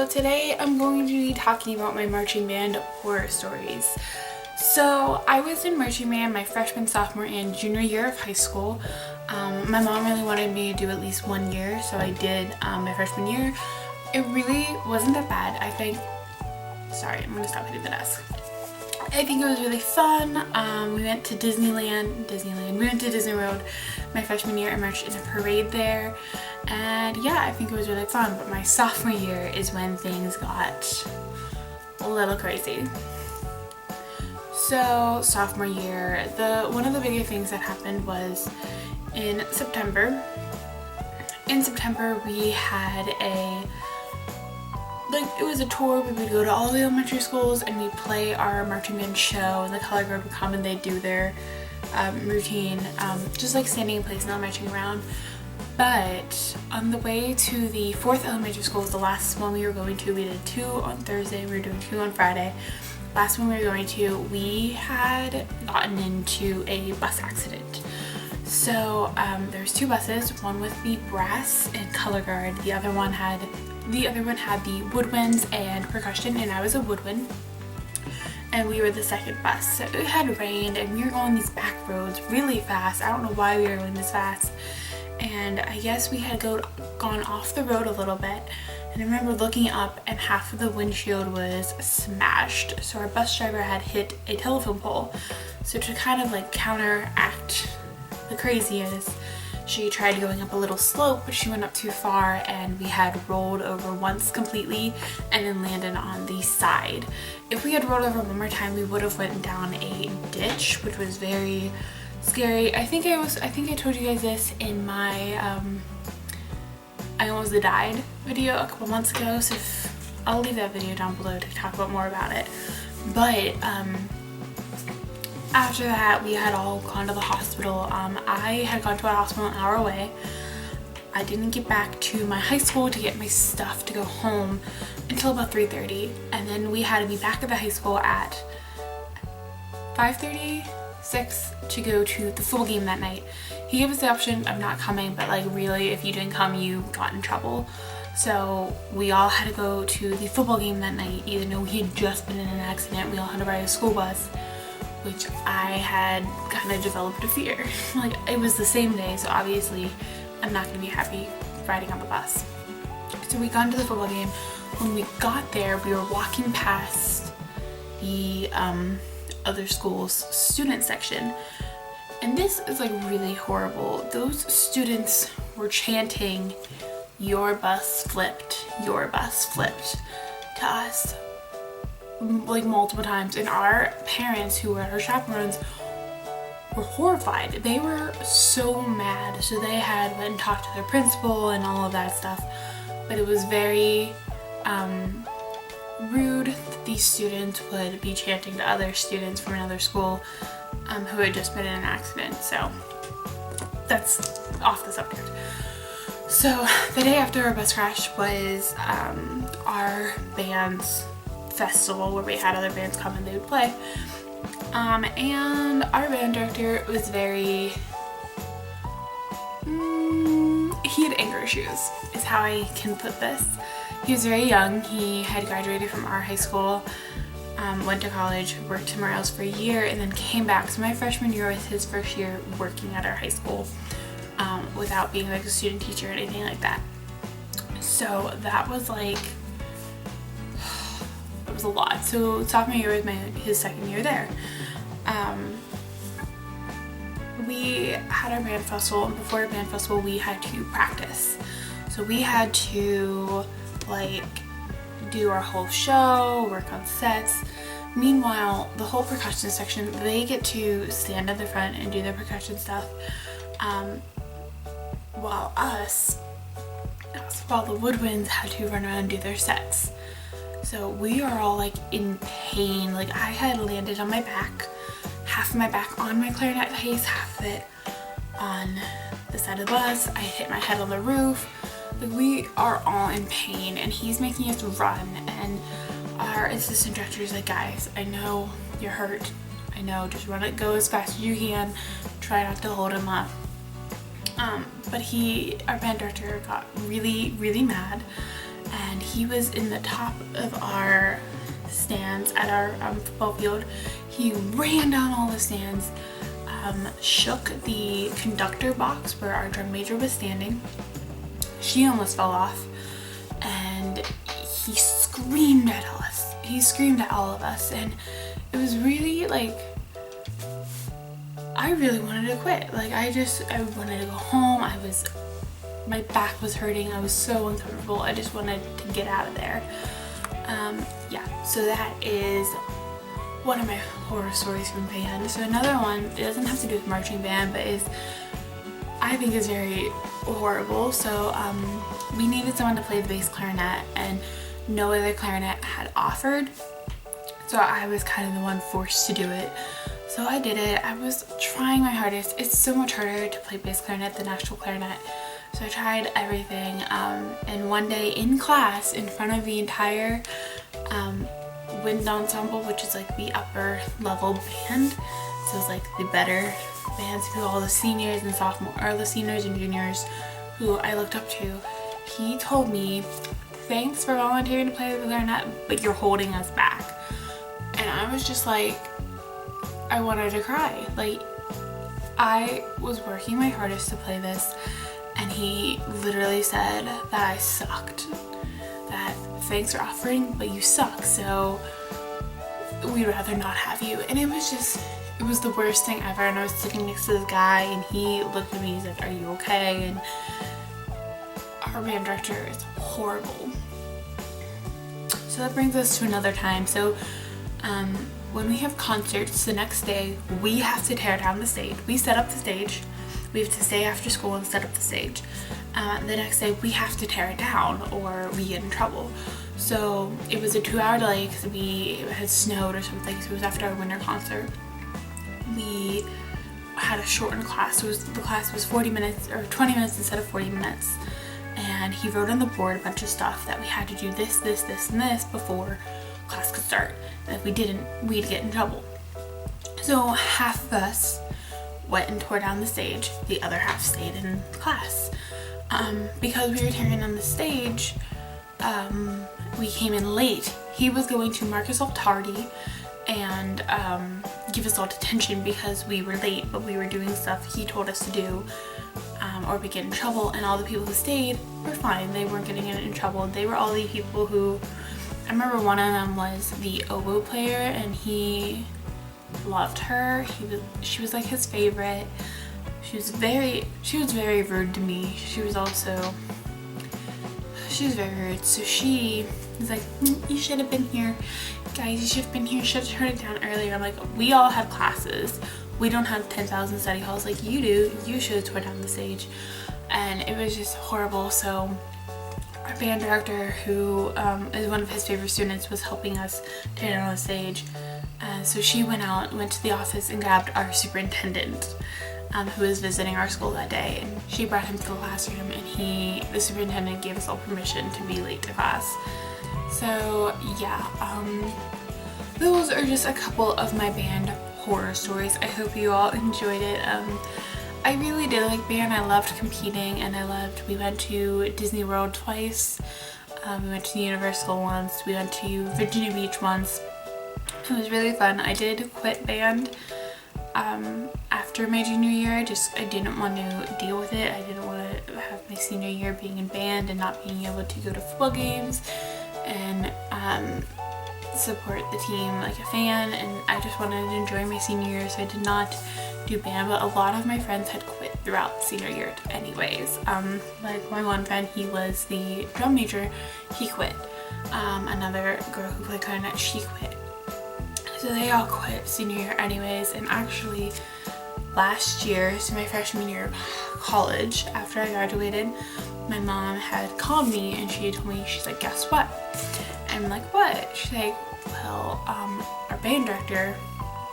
today I'm going to be talking about my marching band horror stories. So I was in marching band my freshman, sophomore, and junior year of high school. My mom really wanted me to do at least 1 year, so I did my freshman year. It really wasn't that bad. Sorry, I'm gonna stop hitting the desk. I think it was really fun. We went to Disneyland. We went to Disney World my freshman year and marched in a parade there. And yeah, I think it was really fun. But my sophomore year is when things got a little crazy. So sophomore year, one of the bigger things that happened was in September. In September, we had it was a tour where we'd go to all the elementary schools and we'd play our marching band show, and the color guard would come and they'd do their routine, just like standing in place, not marching around. But on the way to the 4th elementary school, the last one we were going to, we did 2 on Thursday, we were doing 2 on Friday. Last one we were going to, we had gotten into a bus accident. So there's 2 buses, one with the brass and color guard, the other one had the woodwinds and percussion, and I was a woodwind. And we were the second bus. So it had rained and we were going these back roads really fast. I don't know why we were going this fast. And I guess we had gone off the road a little bit. And I remember looking up and half of the windshield was smashed. So our bus driver had hit a telephone pole. So to kind of like counteract the craziness, she tried going up a little slope, but she went up too far and we had rolled over once completely and then landed on the side. If we had rolled over one more time, we would have went down a ditch, which was very scary. I think I told you guys this in my I almost died video a couple months ago, so I'll leave that video down below to talk about more about it. But after that, we had all gone to the hospital. I had gone to a hospital an hour away. I didn't get back to my high school to get my stuff to go home until about 3:30, and then we had to be back at the high school at 5:30, 6 to go to the football game that night. He gave us the option of not coming, but like really, if you didn't come, you got in trouble. So we all had to go to the football game that night, even though we had just been in an accident. We all had to ride a school bus, which I had kind of developed a fear. Like, it was the same day, so obviously I'm not gonna be happy riding on the bus. So we got into the football game. When we got there, we were walking past the other school's student section. And this is like really horrible. Those students were chanting, "Your bus flipped, your bus flipped," to us like multiple times, and our parents, who were our chaperones, were horrified. They were so mad, so they had went and talked to their principal and all of that stuff. But it was very rude that these students would be chanting to other students from another school who had just been in an accident. So that's off the subject. So the day after our bus crash was our band's festival, where we had other bands come and they would play. And our band director was very he had anger issues, is how I can put this. He was very young. He had graduated from our high school, went to college, worked somewhere else for a year, and then came back. So my freshman year was his first year working at our high school, without being like a student teacher or anything like that. So that was like, it was a lot. So sophomore year was his second year there. We had our band festival, and before our band festival we had to practice. So we had to like do our whole show, work on sets. Meanwhile, the whole percussion section, they get to stand at the front and do their percussion stuff, while the woodwinds had to run around and do their sets. So we are all like in pain. Like, I had landed on my back, half of my back on my clarinet case, half of it on the side of the bus. I hit my head on the roof. Like, we are all in pain, and he's making us run, and our assistant director is like, "Guys, I know you're hurt. I know, just run it, go as fast as you can. Try not to hold him up." But our band director got really, really mad and he was in the top of our stands at our football field. He ran down all the stands, shook the conductor box where our drum major was standing. She almost fell off, and he screamed at us. He screamed at all of us, and it was really like, I really wanted to quit. Like I wanted to go home. My back was hurting. I was so uncomfortable. I just wanted to get out of there. Yeah, so that is one of my horror stories from band. So another one, it doesn't have to do with marching band, but I think is very horrible. So we needed someone to play the bass clarinet, and no other clarinet had offered. So I was kind of the one forced to do it. So I did it. I was trying my hardest. It's so much harder to play bass clarinet than actual clarinet. So I tried everything. And one day in class, in front of the entire wind ensemble, which is like the upper level band, so it's like the better bands, who all the seniors and sophomores, or the seniors and juniors who I looked up to, he told me, "Thanks for volunteering to play the clarinet, but you're holding us back." And I was just like, I wanted to cry. Like, I was working my hardest to play this, and he literally said that I sucked. That thanks for offering, but you suck, so we'd rather not have you. And it was the worst thing ever. And I was sitting next to this guy, and he looked at me, he's like, "Are you okay?" And our band director is horrible. So that brings us to another time. So when we have concerts, the next day we have to tear down the stage. We set up the stage. We have to stay after school and set up the stage. The next day we have to tear it down or we get in trouble. So it was a 2-hour delay because it had snowed or something, so it was after our winter concert. We had a shortened class, so the class was 40 minutes or 20 minutes instead of 40 minutes. And he wrote on the board a bunch of stuff that we had to do this, this, this, and this before class could start. And if we didn't, we'd get in trouble. So half of us went and tore down the stage, the other half stayed in class. Because we were tearing down the stage, we came in late. He was going to mark us all tardy and give us all detention because we were late, but we were doing stuff he told us to do, or we get in trouble. And all the people who stayed were fine. They weren't getting in trouble. They were all the people who, I remember one of them was the oboe player, and he loved her. She was like his favorite. She was very rude to me. She was very rude. So she was like, "You should have been here. Guys, you should have been here. Should have turned it down earlier." I'm like, we all have classes. We don't have 10,000 study halls like you do. You should have torn down the stage. And it was just horrible. So our band director, who is one of his favorite students, was helping us tear down the stage. So she went to the office and grabbed our superintendent, who was visiting our school that day, and she brought him to the classroom, and the superintendent gave us all permission to be late to class. So yeah, those are just a couple of my band horror stories. I hope you all enjoyed it. I really did like band. I loved competing, and we went to Disney World twice. We went to Universal once. We went to Virginia Beach once. It was really fun. I did quit band after my junior year. I didn't want to deal with it. I didn't want to have my senior year being in band and not being able to go to football games and support the team like a fan, and I just wanted to enjoy my senior year, so I did not do band. But a lot of my friends had quit throughout senior year anyways. Like my one friend, he was the drum major, he quit. Another girl who played clarinet, she quit. So they all quit senior year anyways. And actually last year, so my freshman year of college, after I graduated, my mom had called me and she told me, she's like, "Guess what?" And I'm like, "What?" She's like, "Well, our band director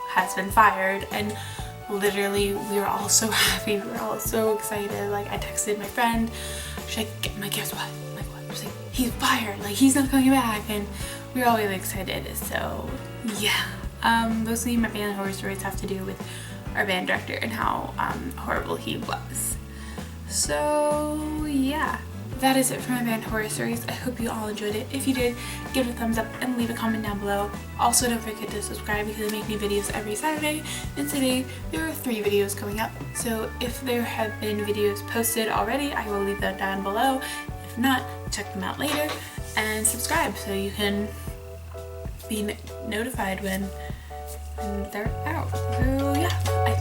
has been fired." And literally we were all so happy, we were all so excited. Like I texted my friend, she's like, "Guess what?" I'm like, "What?" She's like, "He's fired, like he's not coming back." And we were all really excited. So yeah, mostly my band horror stories have to do with our band director and how horrible he was. So yeah, that is it for my band horror stories. I hope you all enjoyed it. If you did, give it a thumbs up and leave a comment down below. Also, don't forget to subscribe because I make new videos every Saturday, and today there are 3 videos coming up. So if there have been videos posted already, I will leave that down below. If not, check them out later and subscribe so you can be notified when they're out. So yeah, I